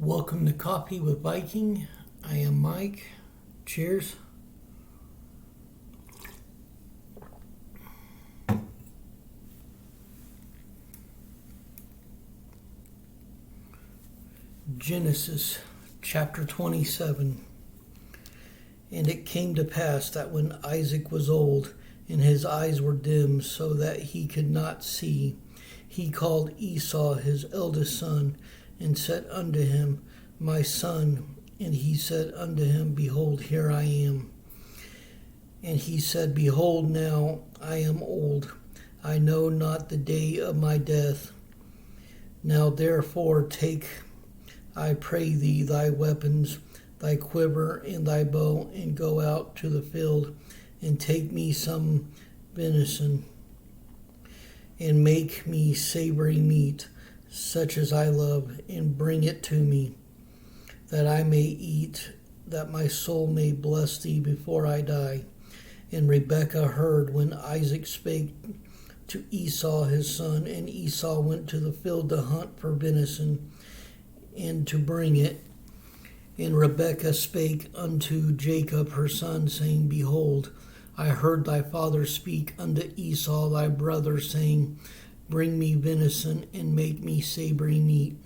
Welcome to Coffee with Viking. I am Mike. Cheers. Genesis chapter 27. And it came to pass that when Isaac was old, and his eyes were dim, so that he could not see, he called Esau his eldest son, and said unto him, My son. And he said unto him, Behold, here I am. And he said, Behold, now I am old, I know not the day of my death. Now therefore take, I pray thee, thy weapons, thy quiver and thy bow, and go out to the field, and take me some venison, and make me savory meat, such as I love, and bring it to me, that I may eat, that my soul may bless thee before I die. And Rebekah heard when Isaac spake to Esau his son, and Esau went to the field to hunt for venison, and to bring it. And Rebekah spake unto Jacob her son, saying, Behold, I heard thy father speak unto Esau thy brother, saying, Bring me venison, and make me savory meat,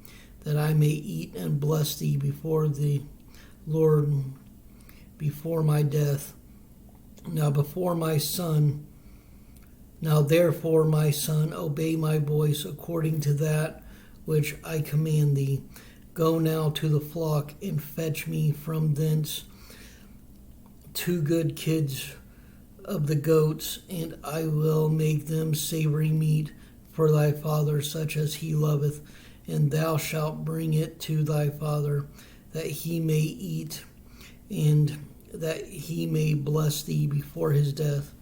that I may eat and bless thee before the Lord before my death. Now therefore, my son, obey my voice according to that which I command thee. Go now to the flock, and fetch me from thence 2 good kids of the goats, and I will make them savory meat for thy father, such as he loveth, and thou shalt bring it to thy father, that he may eat, and that he may bless thee before his death.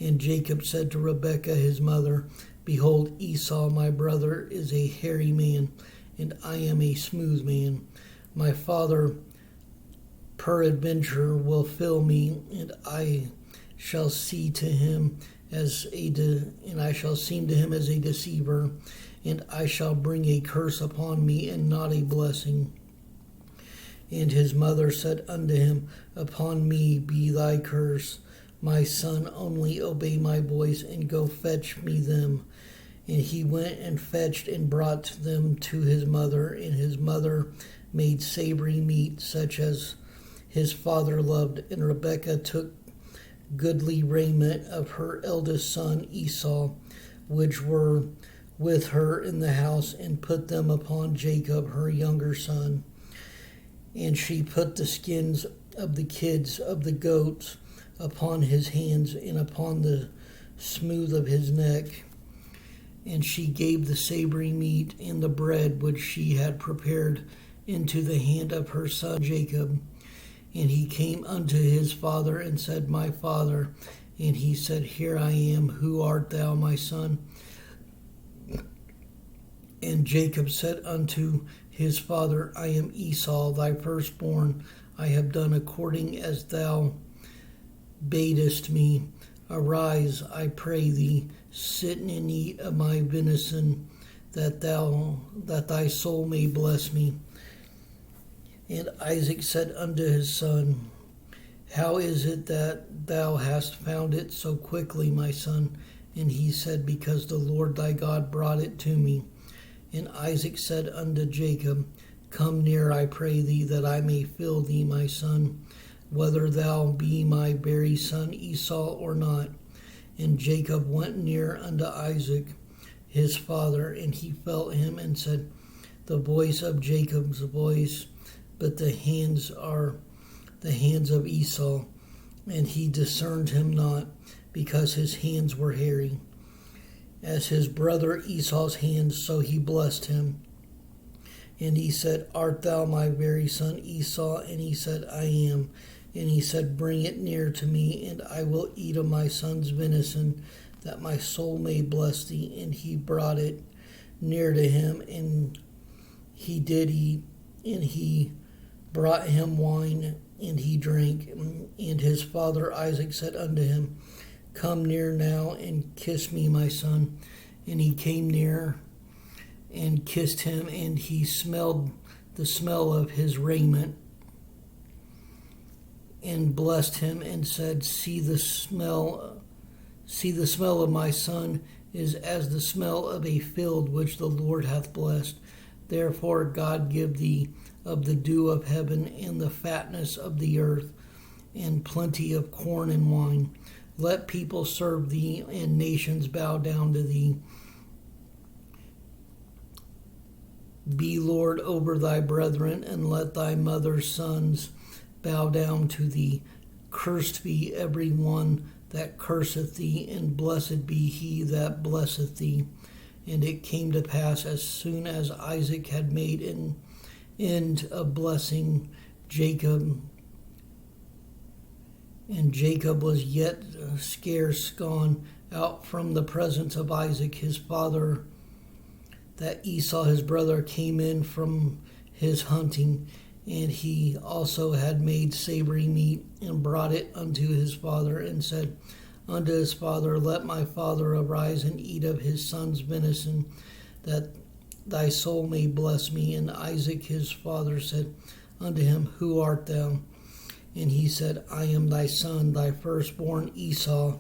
And Jacob said to Rebekah his mother, Behold, Esau my brother is a hairy man, and I am a smooth man. My father peradventure will fill me, and I shall seem to him as a deceiver, and I shall bring a curse upon me, and not a blessing. And his mother said unto him, Upon me be thy curse, my son, only obey my voice, and go fetch me them. And he went and fetched and brought them to his mother, and his mother made savory meat, such as his father loved. And Rebekah took goodly raiment of her eldest son Esau, which were with her in the house, and put them upon Jacob her younger son. And she put the skins of the kids of the goats upon his hands, and upon the smooth of his neck. And she gave the savory meat and the bread which she had prepared into the hand of her son Jacob. And he came unto his father, and said, My father. And he said, Here I am. Who art thou, my son? And Jacob said unto his father, I am Esau, thy firstborn. I have done according as thou badest me. Arise, I pray thee, sit and eat of my venison, that thy soul may bless me. And Isaac said unto his son, How is it that thou hast found it so quickly, my son? And he said, Because the Lord thy God brought it to me. And Isaac said unto Jacob, Come near, I pray thee, that I may feel thee, my son, whether thou be my very son Esau or not. And Jacob went near unto Isaac his father, and he felt him, and said, The voice of Jacob's voice, but the hands are the hands of Esau. And he discerned him not, because his hands were hairy. As his brother Esau's hands, so he blessed him. And he said, Art thou my very son Esau? And he said, I am. And he said, Bring it near to me, and I will eat of my son's venison, that my soul may bless thee. And he brought it near to him, and he did eat. And he brought him wine, and he drank. And his father Isaac said unto him, Come near now, and kiss me, my son. And he came near and kissed him, and he smelled the smell of his raiment, and blessed him, and said, See the smell of my son is as the smell of a field which the Lord hath blessed. Therefore God give thee of the dew of heaven, and the fatness of the earth, and plenty of corn and wine. Let people serve thee, and nations bow down to thee. Be Lord over thy brethren, and let thy mother's sons bow down to thee. Cursed be every one that curseth thee, and blessed be he that blesseth thee. And it came to pass, as soon as Isaac had made an end of blessing Jacob, and Jacob was yet scarce gone out from the presence of Isaac his father, that Esau his brother came in from his hunting, and he also had made savory meat, and brought it unto his father, and said unto his father, Let my father arise and eat of his son's venison, that thy soul may bless me. And Isaac his father said unto him, Who art thou? And he said, I am thy son, thy firstborn Esau.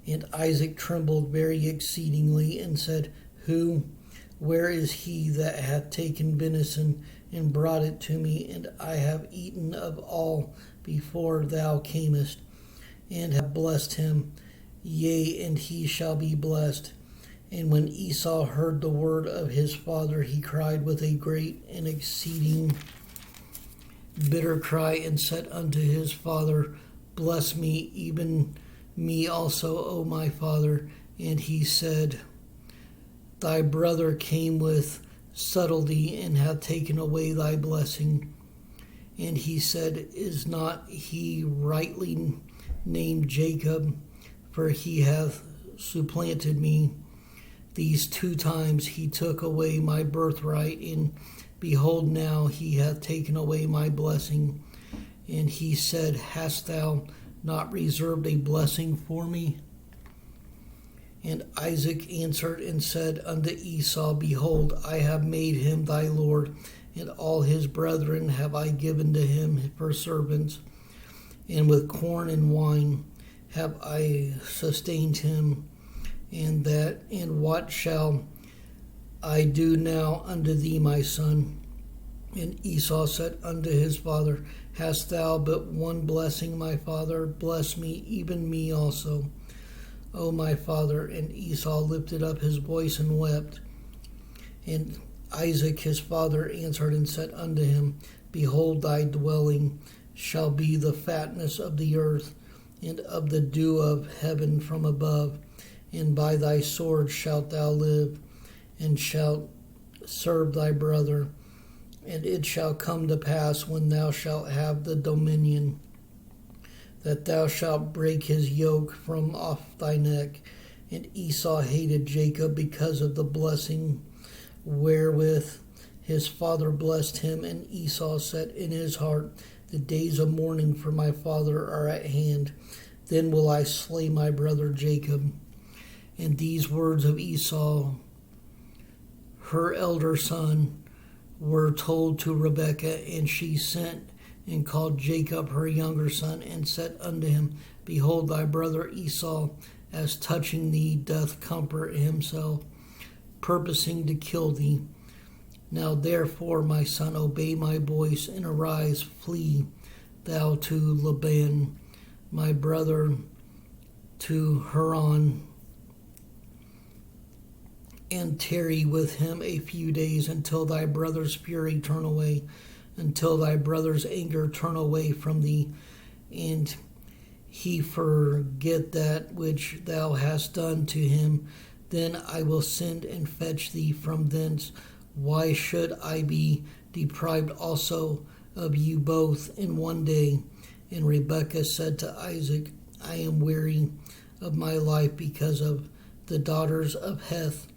And Isaac trembled very exceedingly, and said, Where is he that hath taken venison, and brought it to me? And I have eaten of all before thou camest, and have blessed him. Yea, and he shall be blessed. And when Esau heard the word of his father, he cried with a great and exceeding bitter cry, and said unto his father, Bless me, even me also, O my father. And he said, Thy brother came with subtlety, and hath taken away thy blessing. And he said, Is not he rightly named Jacob? For he hath supplanted me. These 2 times he took away my birthright, and behold, now he hath taken away my blessing. And he said, Hast thou not reserved a blessing for me? And Isaac answered and said unto Esau, Behold, I have made him thy lord, and all his brethren have I given to him for servants, and with corn and wine have I sustained him. And what shall I do now unto thee, my son? And Esau said unto his father, Hast thou but one blessing, my father? Bless me, even me also, O my father. And Esau lifted up his voice and wept. And Isaac his father answered and said unto him, Behold, thy dwelling shall be the fatness of the earth, and of the dew of heaven from above. And by thy sword shalt thou live, and shalt serve thy brother. And it shall come to pass, when thou shalt have the dominion, that thou shalt break his yoke from off thy neck. And Esau hated Jacob because of the blessing wherewith his father blessed him. And Esau said in his heart, The days of mourning for my father are at hand. Then will I slay my brother Jacob. And these words of Esau, her elder son, were told to Rebekah, and she sent and called Jacob her younger son, and said unto him, Behold, thy brother Esau, as touching thee, doth comfort himself, purposing to kill thee. Now therefore, my son, obey my voice, and arise, flee thou to Laban, my brother, to Haran, and tarry with him a few days, until thy brother's fury turn away, until thy brother's anger turn away from thee, and he forget that which thou hast done to him. Then I will send and fetch thee from thence. Why should I be deprived also of you both in one day? And Rebekah said to Isaac, I am weary of my life because of the daughters of Heth.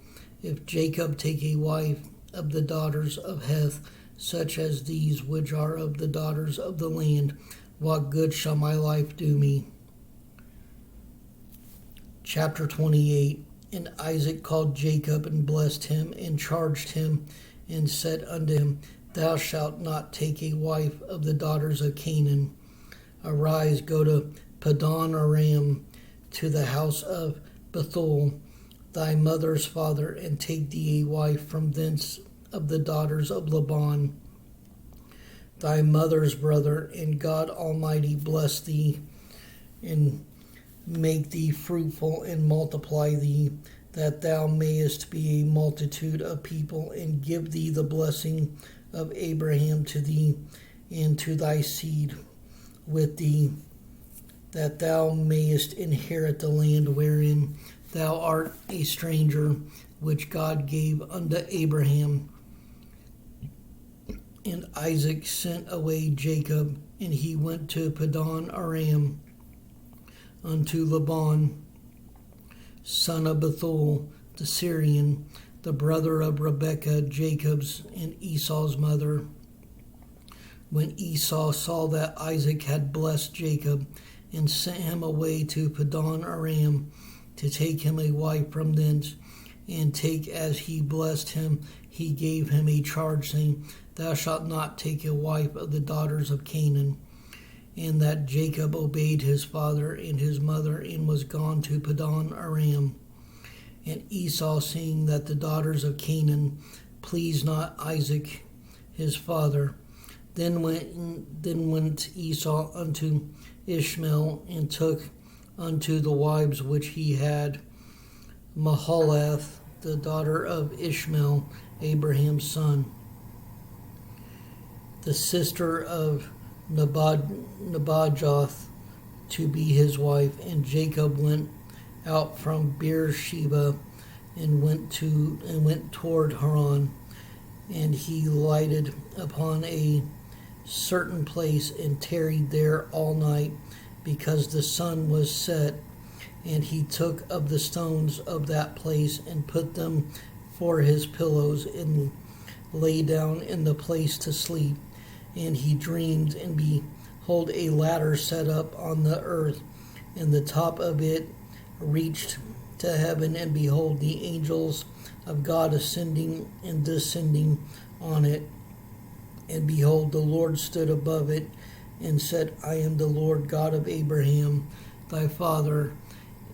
If Jacob take a wife of the daughters of Heth, such as these which are of the daughters of the land, what good shall my life do me? Chapter 28. And Isaac called Jacob and blessed him, and charged him, and said unto him, Thou shalt not take a wife of the daughters of Canaan. Arise, go to Paddan Aram, to the house of Bethuel, thy mother's father, and take thee a wife from thence of the daughters of Laban, thy mother's brother, and God Almighty bless thee, and make thee fruitful, and multiply thee, that thou mayest be a multitude of people, and give thee the blessing of Abraham to thee and to thy seed with thee, that thou mayest inherit the land wherein thou art a stranger, which God gave unto Abraham. And Isaac sent away Jacob, and he went to Paddan Aram unto Laban, son of Bethuel the Syrian, the brother of Rebekah, Jacob's and Esau's mother. When Esau saw that Isaac had blessed Jacob, and sent him away to Paddan Aram to take him a wife from thence, and take as he blessed him, he gave him a charge, saying, Thou shalt not take a wife of the daughters of Canaan. And that Jacob obeyed his father and his mother, and was gone to Paddan Aram. And Esau, seeing that the daughters of Canaan pleased not Isaac his father, then went Esau unto Ishmael, and took unto the wives which he had Mahalath, the daughter of Ishmael, Abraham's son, the sister of Nebajoth, to be his wife. And Jacob went out from Beersheba and went toward Haran, and he lighted upon a certain place and tarried there all night, because the sun was set. And he took of the stones of that place and put them for his pillows, and lay down in the place to sleep. And he dreamed, and behold, a ladder set up on the earth, and the top of it reached to heaven, and behold, the angels of God ascending and descending on it. And behold, the Lord stood above it, and said, I am the Lord God of Abraham thy father,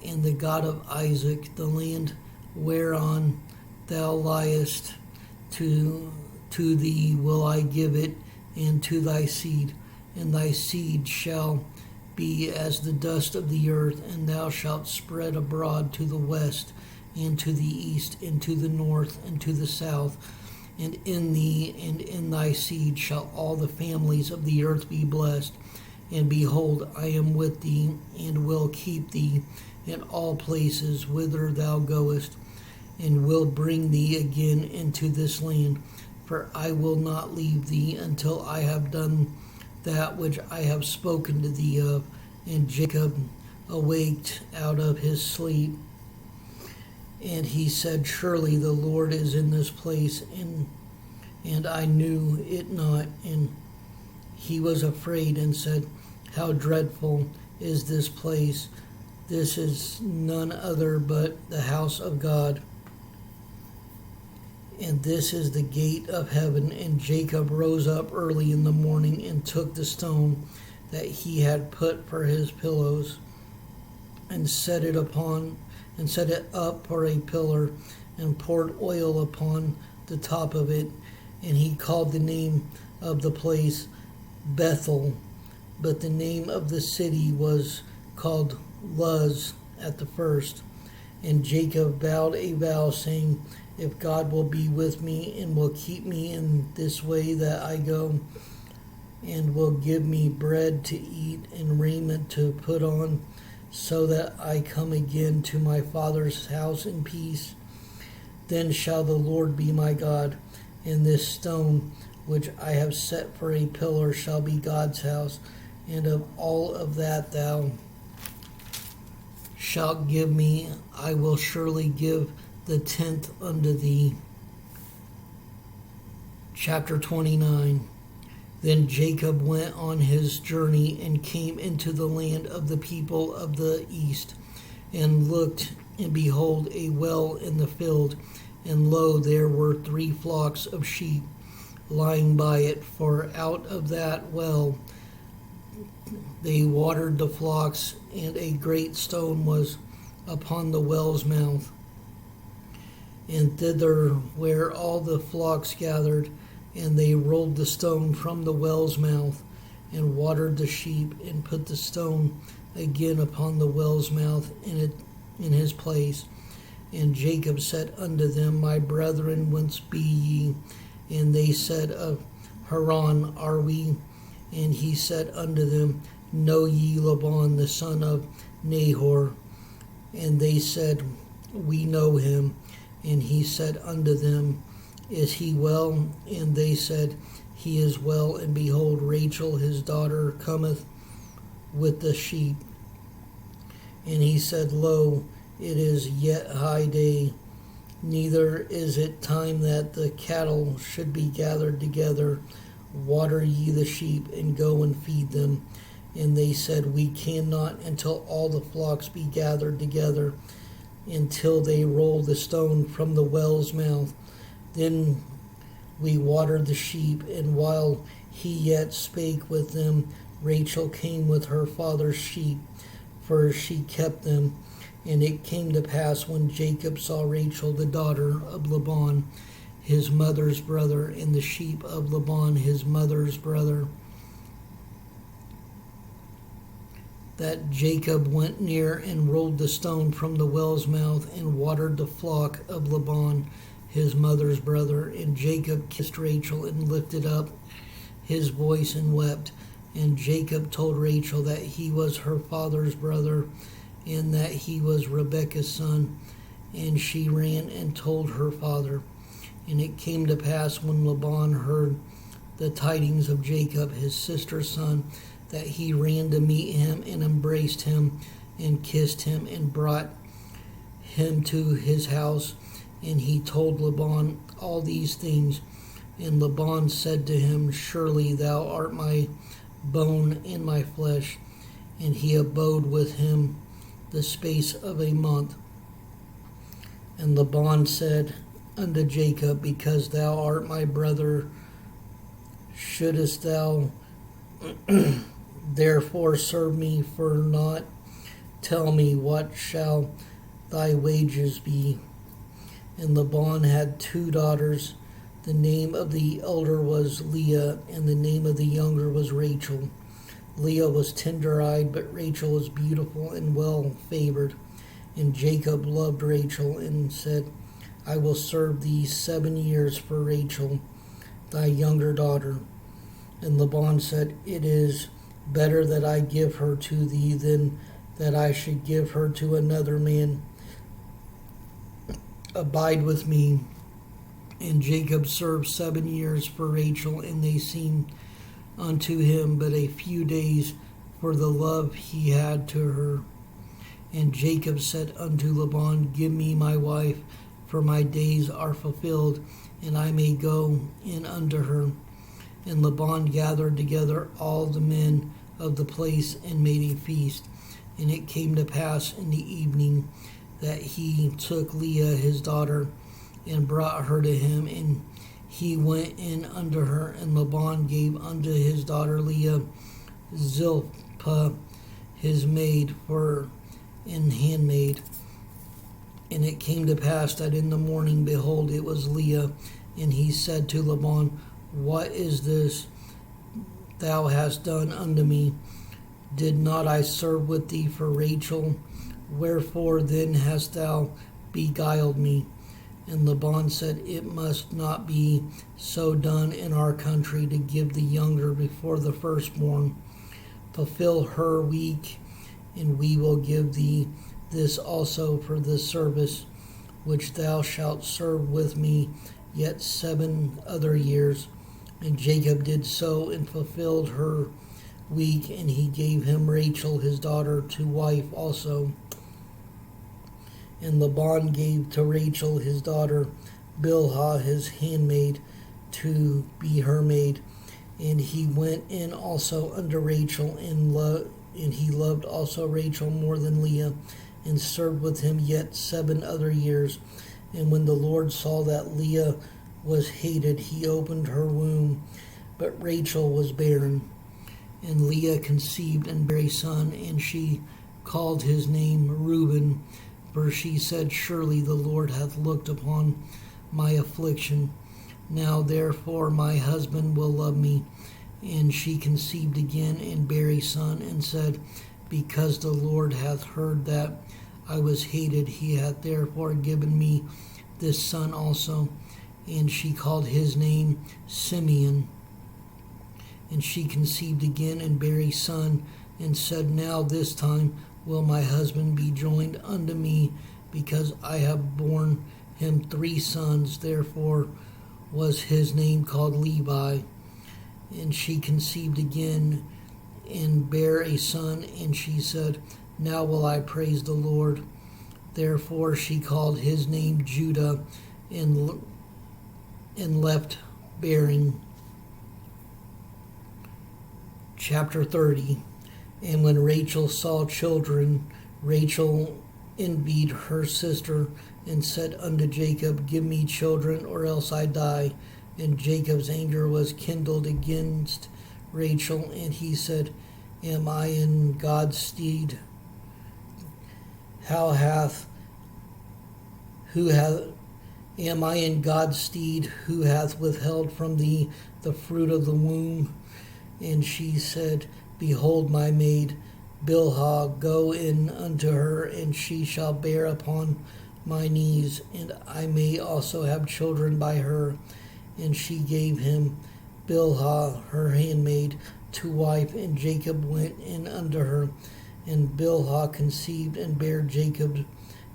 and the God of Isaac. The land whereon thou liest, to thee will I give it, and to thy seed. And thy seed shall be as the dust of the earth, and thou shalt spread abroad to the west, and to the east, and to the north, and to the south. And in thee and in thy seed shall all the families of the earth be blessed. And behold, I am with thee, and will keep thee in all places whither thou goest, and will bring thee again into this land. For I will not leave thee until I have done that which I have spoken to thee of. And Jacob awaked out of his sleep, and he said, Surely the Lord is in this place, and I knew it not. And he was afraid, and said, How dreadful is this place! This is none other but the house of God, and this is the gate of heaven. And Jacob rose up early in the morning, and took the stone that he had put for his pillows, and set it up for a pillar, and poured oil upon the top of it. And he called the name of the place Bethel, but the name of the city was called Luz at the first. And Jacob vowed a vow, saying, If God will be with me, and will keep me in this way that I go, and will give me bread to eat and raiment to put on, so that I come again to my father's house in peace, then shall the Lord be my God, and this stone which I have set for a pillar shall be God's house. And of all of that thou shalt give me, I will surely give the tenth unto thee. Chapter 29. Then Jacob went on his journey, and came into the land of the people of the east, and looked, and behold, a well in the field, And lo, there were 3 flocks of sheep lying by it, for out of that well they watered the flocks, and a great stone was upon the well's mouth. And thither where all the flocks gathered, and they rolled the stone from the well's mouth, and watered the sheep, and put the stone again upon the well's mouth in his place. And Jacob said unto them, My brethren, whence be ye? And they said, Of Haran are we. And he said unto them, Know ye Laban the son of Nahor? And they said, We know him. And he said unto them, Is he well? And they said, He is well. And behold, Rachel his daughter cometh with the sheep. And he said, Lo, it is yet high day, neither is it time that the cattle should be gathered together. Water ye the sheep, and go and feed them. And they said, We cannot until all the flocks be gathered together, until they roll the stone from the well's mouth. Then we watered the sheep, and while he yet spake with them, Rachel came with her father's sheep, for she kept them. And it came to pass, when Jacob saw Rachel the daughter of Laban his mother's brother, and the sheep of Laban his mother's brother, that Jacob went near and rolled the stone from the well's mouth, and watered the flock of Laban his mother's brother. And Jacob kissed Rachel, and lifted up his voice, and wept. And Jacob told Rachel that he was her father's brother, and that he was Rebekah's son. And she ran and told her father. And it came to pass, when Laban heard the tidings of Jacob his sister's son, that he ran to meet him, and embraced him, and kissed him, and brought him to his house. And he told Laban all these things. And Laban said to him, Surely thou art my bone and my flesh. And he abode with him the space of a month. And Laban said unto Jacob, Because thou art my brother, shouldest thou therefore serve me for naught? Tell me, what shall thy wages be? And Laban had 2 daughters. The name of the elder was Leah, and the name of the younger was Rachel. Leah was tender-eyed, but Rachel was beautiful and well-favored. And Jacob loved Rachel, and said, I will serve thee 7 years for Rachel, thy younger daughter. And Laban said, It is better that I give her to thee, than that I should give her to another man. Abide with me. And Jacob served 7 years for Rachel, and they seemed unto him but a few days, for the love he had to her. And Jacob said unto Laban, Give me my wife, for my days are fulfilled, and I may go in unto her. And Laban gathered together all the men of the place, and made a feast. And it came to pass in the evening, that he took Leah his daughter, and brought her to him, and he went in unto her. And Laban gave unto his daughter Leah Zilpah his maid for an handmaid. And it came to pass that in the morning, behold, it was Leah. And he said to Laban, What is this thou hast done unto me? Did not I serve with thee for Rachel? Wherefore then hast thou beguiled me? And Laban said, It must not be so done in our country, to give the younger before the firstborn. Fulfill her week, and we will give thee this also for the service which thou shalt serve with me yet 7 other years. And Jacob did so, and fulfilled her week, and he gave him Rachel his daughter to wife also. And Laban gave to Rachel his daughter Bilhah his handmaid to be her maid. And he went in also unto Rachel, and he loved also Rachel more than Leah, and served with him yet 7 other years. And when the Lord saw that Leah was hated, he opened her womb, but Rachel was barren. And Leah conceived and bare a son, and she called his name Reuben, for she said, Surely the Lord hath looked upon my affliction. Now therefore my husband will love me. And she conceived again and bare a son, and said, Because the Lord hath heard that I was hated, he hath therefore given me this son also. And she called his name Simeon. And she conceived again and bare a son, and said, Now this time will my husband be joined unto me, because I have borne him 3 sons. Therefore was his name called Levi. And she conceived again and bare a son, and she said, Now will I praise the Lord. Therefore she called his name Judah, and left bearing. Chapter 30. And when Rachel saw children, Rachel envied her sister, and said unto Jacob, Give me children, or else I die. And Jacob's anger was kindled against Rachel, and he said, Am I in God's stead? Am I in God's stead, who hath withheld from thee the fruit of the womb? And she said, Behold my maid Bilhah, go in unto her, and she shall bear upon my knees, and I may also have children by her. And she gave him Bilhah, her handmaid, to wife, and Jacob went in unto her. And Bilhah conceived and bare Jacob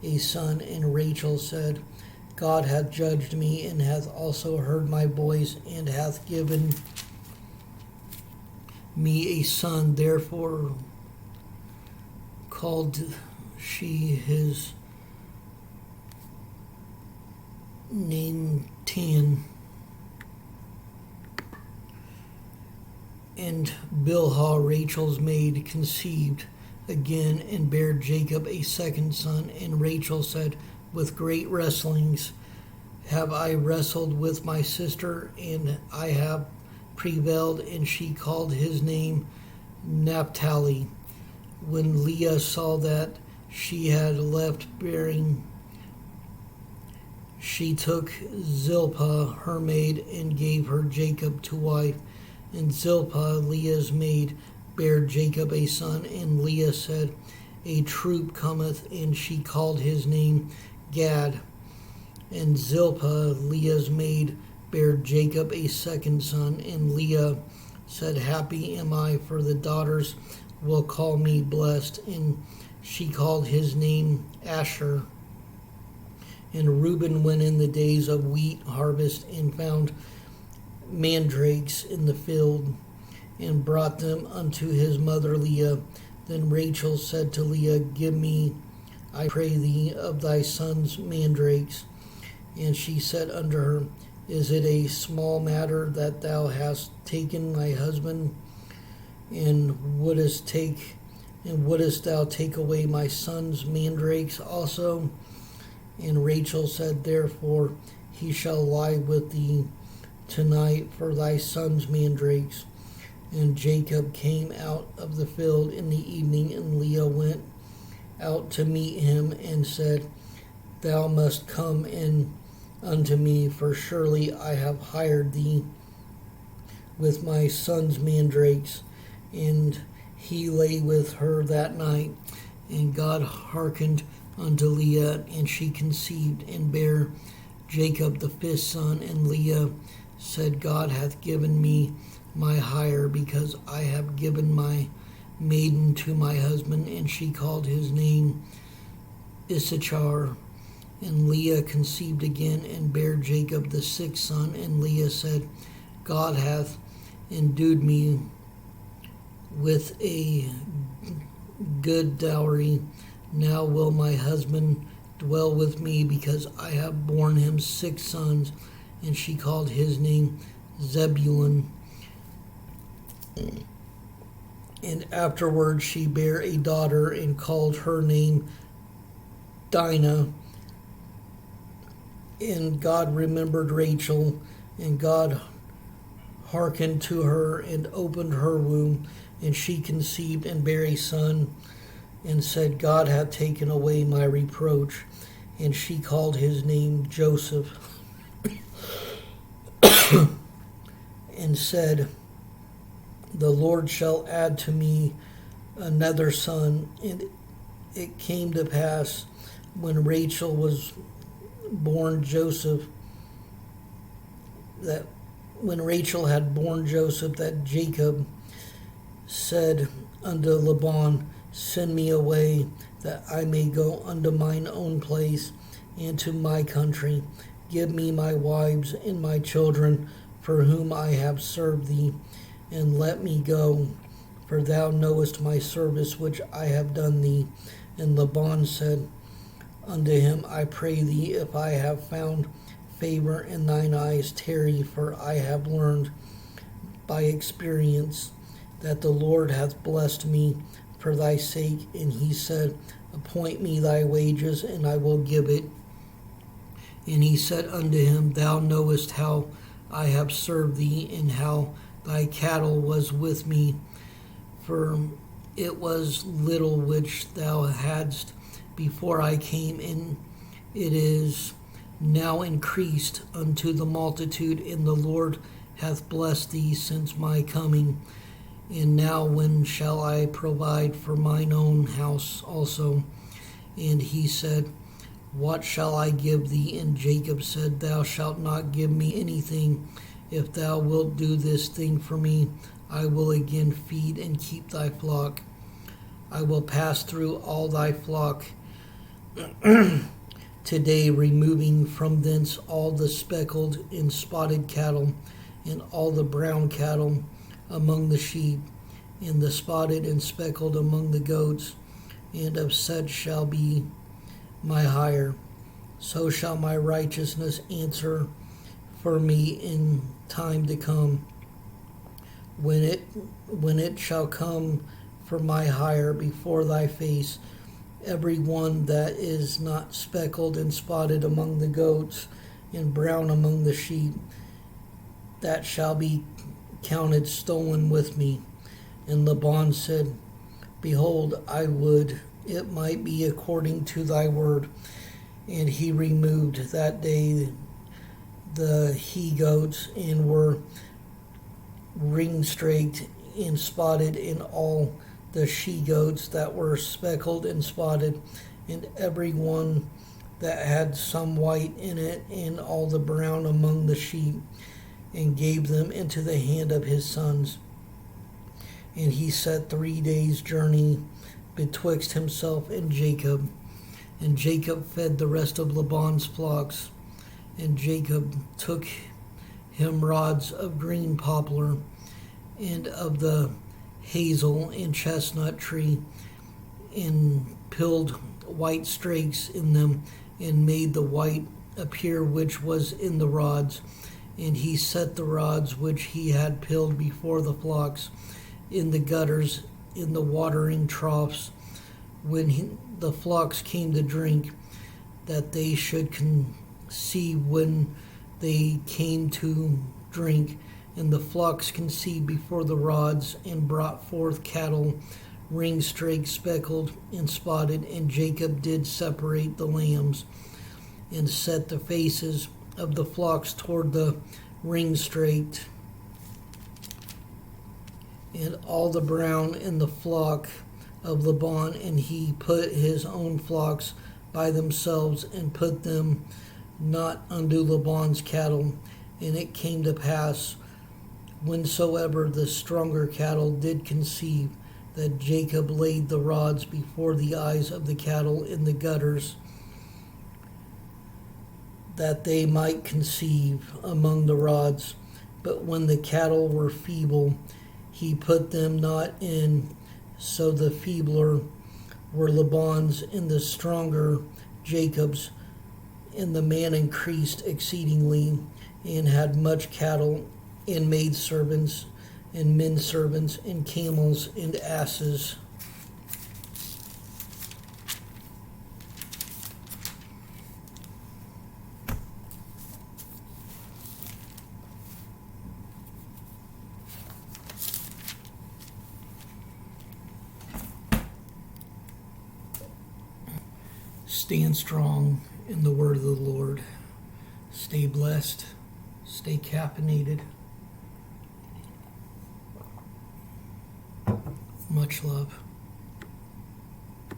a son. And Rachel said, God hath judged me, and hath also heard my voice, and hath given me a son. Therefore called she his name Dan. And Bilhah, Rachel's maid, conceived again and bare Jacob a second son. And Rachel said, With great wrestlings have I wrestled with my sister, and I have prevailed. And she called his name Naphtali. When Leah saw that she had left bearing, she took Zilpah, her maid, and gave her Jacob to wife. And Zilpah, Leah's maid, bare Jacob a son. And Leah said, A troop cometh, and she called his name Gad. And Zilpah, Leah's maid, bare Jacob a second son. And Leah said, Happy am I, for the daughters will call me blessed. And she called his name Asher. And Reuben went in the days of wheat harvest, and found mandrakes in the field, and brought them unto his mother Leah. Then Rachel said to Leah, Give me, I pray thee, of thy son's mandrakes. And she said unto her, Is it a small matter that thou hast taken my husband, and wouldest thou take away my son's mandrakes also? And Rachel said, Therefore he shall lie with thee tonight for thy son's mandrakes. And Jacob came out of the field in the evening, and Leah went out to meet him, and said, Thou must come in unto me, for surely I have hired thee with my son's mandrakes. And he lay with her that night. And God hearkened unto Leah, and she conceived and bare Jacob the 5th son. And Leah said, God hath given me my hire, because I have given my maiden to my husband. And she called his name Issachar. And Leah conceived again and bare Jacob the 6th son. And Leah said, God hath endued me with a good dowry. Now will my husband dwell with me, because I have borne him 6 sons. And she called his name Zebulun. And afterward she bare a daughter, and called her name Dinah. And God remembered Rachel, and God hearkened to her and opened her womb, and she conceived and bare a son, and said, God hath taken away my reproach. And she called his name Joseph, and said, the Lord shall add to me another son. And it came to pass, when Rachel was born Joseph, that when Rachel had born Joseph, that Jacob said unto Laban, send me away, that I may go unto mine own place and to my country. Give me my wives and my children, for whom I have served thee, and let me go, for thou knowest my service which I have done thee. And Laban said unto him, I pray thee, if I have found favor in thine eyes, tarry, for I have learned by experience that the Lord hath blessed me for thy sake. And he said, appoint me thy wages, and I will give it. And he said unto him, thou knowest how I have served thee, and how thy cattle was with me, for it was little which thou hadst before I came, and it is now increased unto the multitude, and the Lord hath blessed thee since my coming. And now when shall I provide for mine own house also? And he said, what shall I give thee? And Jacob said, thou shalt not give me anything. If thou wilt do this thing for me, I will again feed and keep thy flock. I will pass through all thy flock today, removing from thence all the speckled and spotted cattle, and all the brown cattle among the sheep, and the spotted and speckled among the goats, and of such shall be my hire. So shall my righteousness answer for me in time to come, when it shall come for my hire before thy face. Every one that is not speckled and spotted among the goats, and brown among the sheep, that shall be counted stolen with me. And Laban said, behold, I would it might be according to thy word. And he removed that day the he goats, and were ring-straked and spotted, and all the she goats that were speckled and spotted, and every one that had some white in it, and all the brown among the sheep, and gave them into the hand of his sons. And he set 3 days' journey betwixt himself and Jacob. And Jacob fed the rest of Laban's flocks. And Jacob took him rods of green poplar, and of the hazel and chestnut tree, and pilled white strakes in them, and made the white appear which was in the rods. And he set the rods which he had pilled before the flocks in the gutters, in the watering troughs, when the flocks came to drink, that they should conceive when they came to drink. And the flocks conceived before the rods, and brought forth cattle, ring-straked, speckled, and spotted. And Jacob did separate the lambs, and set the faces of the flocks toward the ring-straked, and all the brown in the flock of Laban. And he put his own flocks by themselves, and put them not unto Laban's cattle. And it came to pass, whensoever the stronger cattle did conceive, that Jacob laid the rods before the eyes of the cattle in the gutters, that they might conceive among the rods. But when the cattle were feeble, he put them not in. So the feebler were Laban's, and the stronger Jacob's. And the man increased exceedingly, and had much cattle, and maidservants, and men servants, and camels, and asses. stand strong in the word of the Lord. Stay blessed. Stay caffeinated. Much love.